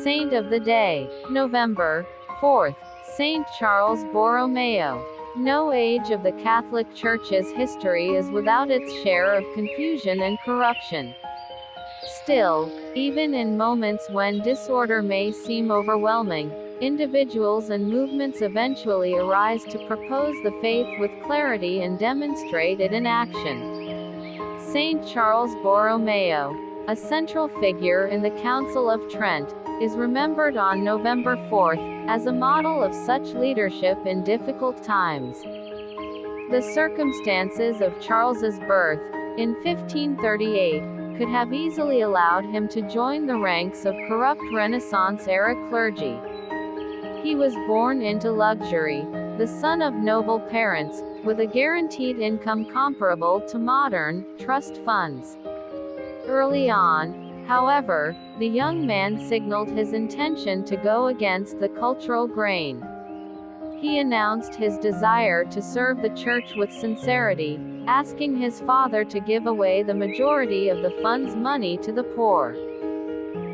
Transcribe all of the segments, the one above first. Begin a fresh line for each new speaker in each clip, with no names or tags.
Saint of the Day, November 4th, Saint Charles Borromeo. No age of the Catholic Church's history is without its share of confusion and corruption. Still, even in moments when disorder may seem overwhelming, individuals and movements eventually arise to propose the faith with clarity and demonstrate it in action. Saint Charles Borromeo, a central figure in the Council of Trent, is remembered on November 4th, as a model of such leadership in difficult times. The circumstances of Charles's birth, in 1538, could have easily allowed him to join the ranks of corrupt Renaissance-era clergy. He was born into luxury, the son of noble parents, with a guaranteed income comparable to modern trust funds. Early on, however, the young man signaled his intention to go against the cultural grain. He announced his desire to serve the church with sincerity, asking his father to give away the majority of the fund's money to the poor.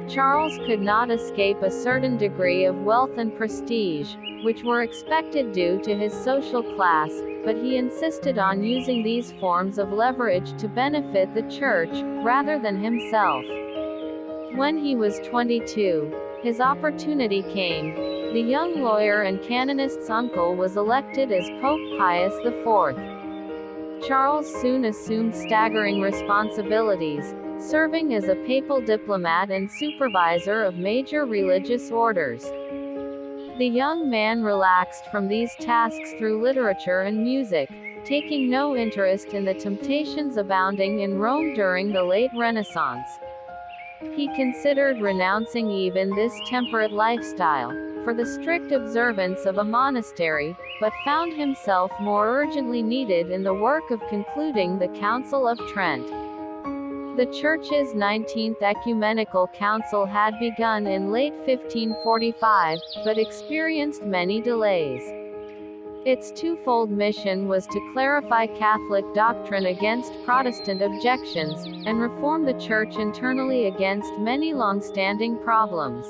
Charles could not escape a certain degree of wealth and prestige, which were expected due to his social class, but he insisted on using these forms of leverage to benefit the church, rather than himself. When he was 22, his opportunity came. The young lawyer and canonist's uncle was elected as Pope Pius IV. Charles soon assumed staggering responsibilities, serving as a papal diplomat and supervisor of major religious orders. The young man relaxed from these tasks through literature and music, taking no interest in the temptations abounding in Rome during the late Renaissance. He considered renouncing even this temperate lifestyle, for the strict observance of a monastery, but found himself more urgently needed in the work of concluding the Council of Trent. The Church's 19th Ecumenical Council had begun in late 1545, but experienced many delays. Its twofold mission was to clarify Catholic doctrine against Protestant objections, and reform the Church internally against many long-standing problems.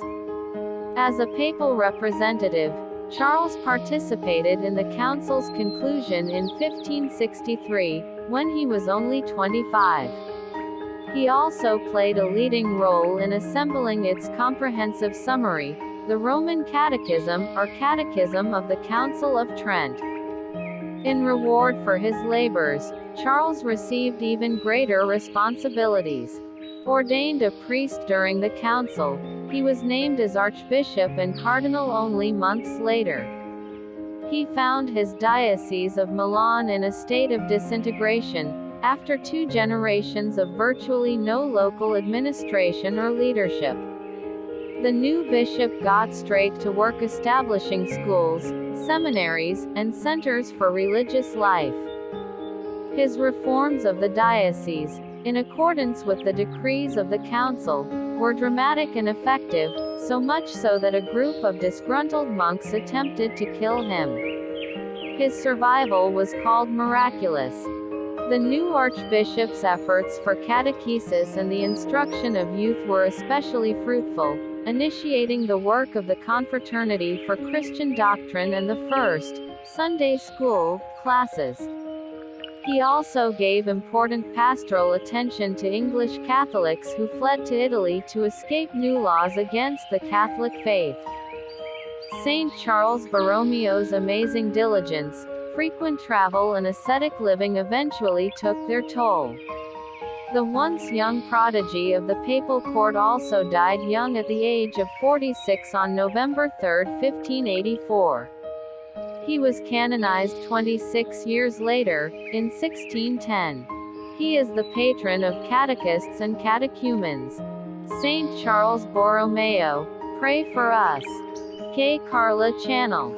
As a papal representative, Charles participated in the Council's conclusion in 1563, when he was only 25. He also played a leading role in assembling its comprehensive summary, the Roman Catechism, or Catechism of the Council of Trent. In reward for his labors, Charles received even greater responsibilities. Ordained a priest during the council, he was named as archbishop and cardinal only months later. He found his diocese of Milan in a state of disintegration, after 2 generations of virtually no local administration or leadership. The new bishop got straight to work establishing schools, seminaries, and centers for religious life. His reforms of the diocese, in accordance with the decrees of the council, were dramatic and effective, so much so that a group of disgruntled monks attempted to kill him. His survival was called miraculous. The new archbishop's efforts for catechesis and the instruction of youth were especially fruitful, initiating the work of the Confraternity for Christian Doctrine and the first Sunday school classes. He also gave important pastoral attention to English Catholics who fled to Italy to escape new laws against the Catholic faith. Saint Charles Borromeo's amazing diligence, frequent travel and ascetic living eventually took their toll. The once young prodigy of the papal court also died young at the age of 46 on November 3, 1584. He was canonized 26 years later, in 1610. He is the patron of catechists and catechumens. Saint Charles Borromeo, pray for us. Carla Channel.